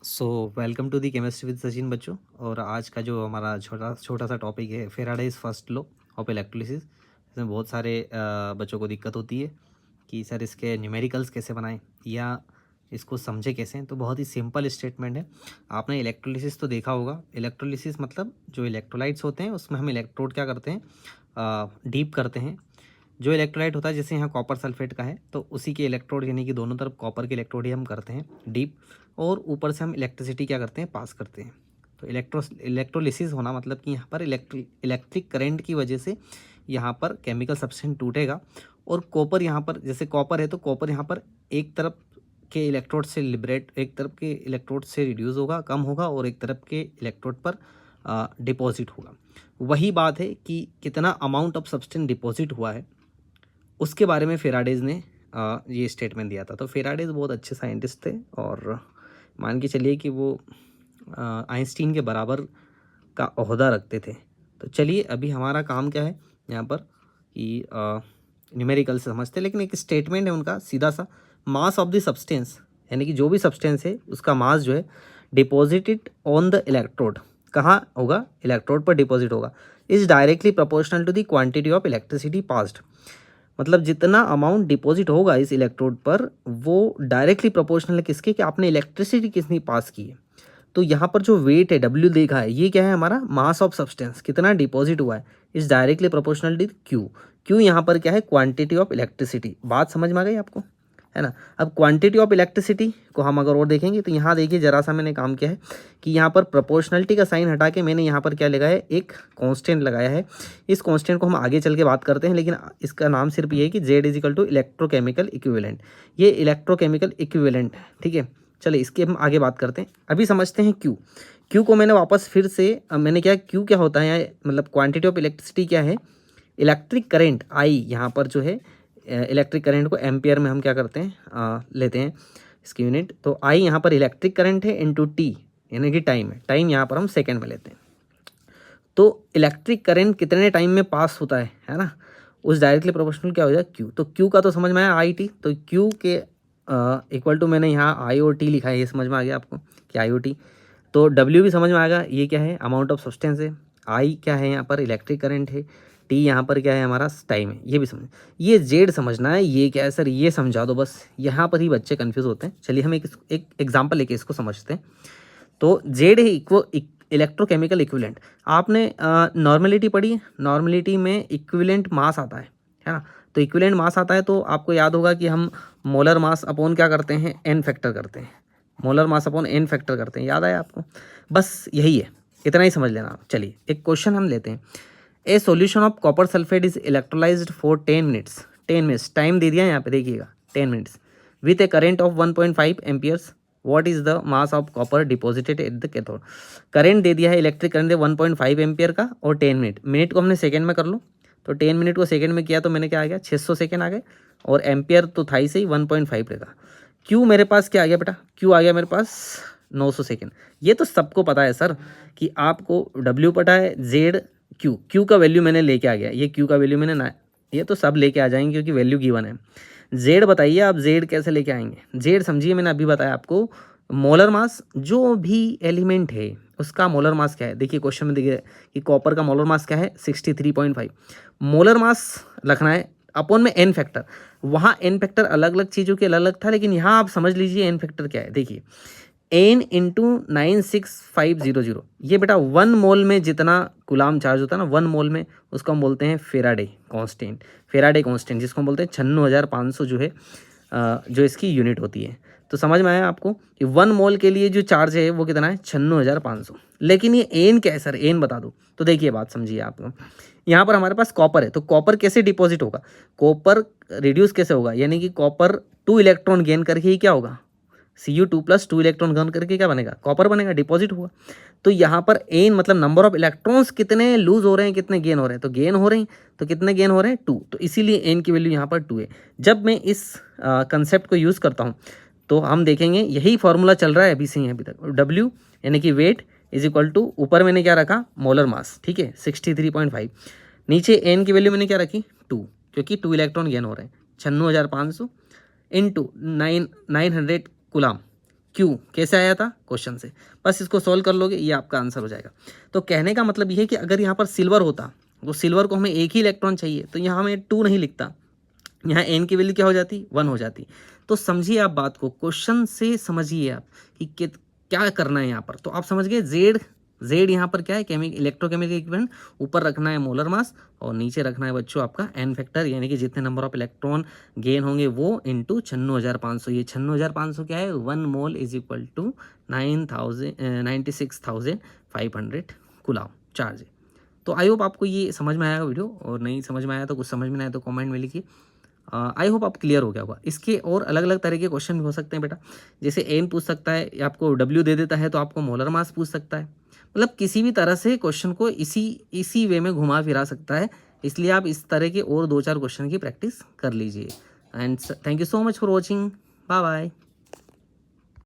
So welcome to the chemistry with Sachin बच्चों। और आज का जो हमारा छोटा छोटा सा टॉपिक है Faraday's first law of electrolysis. इसमें बहुत सारे बच्चों को दिक्कत होती है कि सर इसके न्यूमेरिकल्स कैसे बनाएं या इसको समझे कैसे। तो बहुत ही सिंपल स्टेटमेंट है। आपने इलेक्ट्रोलिसिस तो देखा होगा। इलेक्ट्रोलिसिस मतलब जो इलेक्ट्रोलाइट्स होते हैं उसमें हम इलेक्ट्रोड क्या करते हैं, डीप करते हैं। जो इलेक्ट्रोलाइट होता है जैसे यहाँ कॉपर सल्फेट का है तो उसी के इलेक्ट्रोड यानी कि दोनों तरफ कॉपर के इलेक्ट्रोड ही हम करते हैं डीप, और ऊपर से हम इलेक्ट्रिसिटी क्या करते हैं, पास करते हैं। तो इलेक्ट्रोलिसिस होना मतलब कि यहाँ पर इलेक्ट्रिक करंट की वजह से यहाँ पर केमिकल सब्सटेंस टूटेगा और कॉपर यहाँ पर, जैसे कॉपर है तो कॉपर यहाँ पर एक तरफ के इलेक्ट्रोड से लिबरेट, एक तरफ के इलेक्ट्रोड से रिड्यूस होगा, कम होगा, और एक तरफ के इलेक्ट्रोड पर डिपॉजिट होगा। वही बात है कि कितना अमाउंट ऑफ सब्सटेंस डिपॉजिट हुआ है उसके बारे में फेराडेज ने ये स्टेटमेंट दिया था। तो फेराडेज बहुत अच्छे साइंटिस्ट थे और मान के चलिए कि वो आइंस्टीन के बराबर का ओहदा रखते थे। तो चलिए अभी हमारा काम क्या है यहाँ पर कि न्यूमेरिकल से समझते हैं, लेकिन एक स्टेटमेंट है उनका सीधा सा, मास ऑफ द सब्सटेंस यानी कि जो भी सब्सटेंस है उसका मास जो है डिपॉजिटेड ऑन द इलेक्ट्रोड, कहाँ होगा, इलेक्ट्रोड पर डिपॉजिट होगा, is directly proportional to the quantity of electricity passed. मतलब जितना अमाउंट डिपॉजिट होगा इस इलेक्ट्रोड पर वो डायरेक्टली प्रोपोर्शनल है किसके, कि आपने इलेक्ट्रिसिटी कितनी पास की है। तो यहाँ पर जो वेट है डब्ल्यू देखा है, ये क्या है हमारा मास ऑफ सब्सटेंस, कितना डिपॉजिट हुआ है, is directly proportional to Q. Q यहाँ पर क्या है, क्वांटिटी ऑफ इलेक्ट्रिसिटी। बात समझ में आ गई आपको, है ना। अब क्वांटिटी ऑफ इलेक्ट्रिसिटी को हम अगर और देखेंगे तो यहाँ देखिए जरा सा मैंने काम किया है कि यहाँ पर प्रोपोर्शनलिटी का साइन हटा के मैंने यहाँ पर क्या लगाया है, एक कांस्टेंट लगाया है। इस कांस्टेंट को हम आगे चल के बात करते हैं, लेकिन इसका नाम सिर्फ ये है कि Z is equal to electrochemical equivalent. ये इलेक्ट्रोकेमिकल इक्विवेलेंट है, ठीक है। चलिए इसकी हम आगे बात करते हैं। अभी समझते हैं क्यू। क्यू को मैंने वापस फिर से मैंने क्या, क्यू क्या होता है, मतलब क्वांटिटी ऑफ इलेक्ट्रिसिटी क्या है, इलेक्ट्रिक करेंट आई। यहाँ पर जो है इलेक्ट्रिक करंट को एम्पियर में हम क्या करते हैं, लेते हैं इसकी यूनिट। तो आई यहाँ पर इलेक्ट्रिक करंट है इनटू टी यानी कि टाइम है। टाइम यहाँ पर हम सेकंड में लेते हैं। तो इलेक्ट्रिक करंट कितने टाइम में पास होता है ना, उस डायरेक्टली प्रोपोर्शनल क्या हो जाए क्यू। तो क्यू का तो समझ में आया, आई टी। तो क्यू के इक्वल टू मैंने यहाँ आई ओ टी लिखा है, ये समझ में आ गया आपको कि आई ओ टी। तो डब्ल्यू भी समझ में आएगा, ये क्या है, अमाउंट ऑफ सब्सटेंस है। आई क्या है यहाँ पर, इलेक्ट्रिक करंट है। टी यहाँ पर क्या है हमारा, टाइम है। ये भी समझ, ये जेड समझना है, ये क्या है सर, ये समझा दो बस। यहाँ पर ही बच्चे कंफ्यूज होते हैं। चलिए हम एक एग्जाम्पल लेके इसको समझते हैं। तो जेड है इलेक्ट्रोकेमिकल इक्विवेलेंट। आपने नॉर्मेलिटी पढ़ी है, नॉर्मेलिटी में इक्विवेलेंट मास आता है ना। तो इक्विवेलेंट मास आता है तो आपको याद होगा कि हम मोलर मास अपॉन क्या करते हैं, एन फैक्टर करते हैं। Molar mass upon n factor करते हैं, याद आया आपको। बस यही है, इतना ही समझ लेना आप। चलिए एक क्वेश्चन हम लेते हैं। A solution of copper sulphate is electrolysed for 10 minutes. 10 minutes time दे दिया यहाँ पे, देखिएगा 10 minutes with a current of 1.5 amperes. What is the mass of copper deposited at the cathode. Current दे दिया है, इलेक्ट्रिक करंट दे 1.5 एम्पियर का, और 10 मिनट। मिनट को हमने सेकंड में कर लो, तो 10 मिनट को सेकंड में किया तो मैंने क्या आ गया, 600 सेकंड आ गए, और एम्पियर तो था ही सही 1.5 रहेगा। क्यू मेरे पास क्या आ गया बेटा, क्यू आ गया मेरे पास 900 सेकंड। ये तो सबको पता है सर कि आपको डब्ल्यू पता है, जेड, क्यू। क्यू का वैल्यू मैंने लेके आ गया, ये क्यू का वैल्यू मैंने ना, ये तो सब लेके आ जाएंगे क्योंकि वैल्यू गिवन है। जेड बताइए आप, जेड कैसे लेके आएंगे। जेड समझिए, मैंने अभी बताया आपको, मोलर मास, जो भी एलिमेंट है उसका मोलर मास क्या है। देखिए क्वेश्चन में देखिए कि कॉपर का मोलर मास क्या है, 63.5। मोलर मास रखना है अपॉन में एन फैक्टर। वहाँ एन फैक्टर अलग अलग चीज़ों के अलग अलग था, लेकिन यहाँ आप समझ लीजिए एन फैक्टर क्या है। देखिए एन इंटू 96500, ये बेटा 1 मोल में जितना गुलाम चार्ज होता है ना, 1 मोल में, उसको हम बोलते हैं फेराडे कांस्टेंट। फेराडे कांस्टेंट जिसको हम बोलते हैं 96,500 जो है, जो इसकी यूनिट होती है। तो समझ में आया आपको कि 1 मोल के लिए जो चार्ज है वो कितना है, 96,500। लेकिन ये एन क्या है सर, एन बता दो। तो देखिए बात समझिए आपको, यहाँ पर हमारे पास कॉपर है, तो कॉपर कैसे डिपॉजिट होगा, कॉपर रिड्यूस कैसे होगा, यानी कि कॉपर 2 इलेक्ट्रॉन गेन करके ही क्या होगा, Cu2 प्लस 2 इलेक्ट्रॉन गन करके क्या बनेगा, कॉपर बनेगा, डिपॉजिट हुआ। तो यहाँ पर एन मतलब नंबर ऑफ इलेक्ट्रॉन्स कितने लूज हो रहे हैं, कितने गेन हो रहे हैं, तो गेन हो रहे हैं, तो कितने गेन हो रहे हैं, 2। तो इसीलिए एन की वैल्यू यहाँ पर 2 है। जब मैं इस कंसेप्ट को यूज़ करता हूँ तो हम देखेंगे यही फॉर्मूला चल रहा है अभी से अभी तक। डब्ल्यू यानी कि वेट इज इक्वल टू, ऊपर मैंने क्या रखा, मोलर मास, ठीक है, 63.5। नीचे एन की वैल्यू मैंने क्या रखी, 2, क्योंकि 2 इलेक्ट्रॉन गेन हो रहे हैं, 96,500 इंटू 900 कुलाम। क्यों कैसे आया था क्वेश्चन से, बस इसको सॉल्व कर लोगे ये आपका आंसर हो जाएगा। तो कहने का मतलब ये है कि अगर यहाँ पर सिल्वर होता, वो सिल्वर को हमें एक ही इलेक्ट्रॉन चाहिए, तो यहाँ हमें 2 नहीं लिखता, यहाँ n की वैल्यू क्या हो जाती 1 हो जाती। तो समझिए आप बात को, क्वेश्चन से समझिए आप कि क्या करना है यहाँ पर। तो आप समझ गए जेड यहाँ पर क्या है, इलेक्ट्रोकेमिकल इक्विवेलेंट, ऊपर रखना है मोलर मास और नीचे रखना है बच्चों आपका एन फैक्टर, यानी कि जितने नंबर ऑफ इलेक्ट्रॉन गेन होंगे वो इंटू 96,500। ये 96,500 क्या है, 1 mole is equal to 96,500 coulomb charge है। तो आई होप आपको ये समझ में आया वीडियो, और नहीं समझ में आया तो कुछ समझ में नहीं आया तो कमेंट में लिखिए। आई होप आप क्लियर हो गया होगा। इसके और अलग अलग तरह के क्वेश्चन भी हो सकते हैं बेटा, जैसे एन पूछ सकता है, आपको डब्ल्यू दे देता है तो आपको मोलर मास पूछ सकता है, मतलब किसी भी तरह से क्वेश्चन को इसी वे में घुमा फिरा सकता है। इसलिए आप इस तरह के और 2-4 क्वेश्चन की प्रैक्टिस कर लीजिए। And thank you so much for watching, bye bye.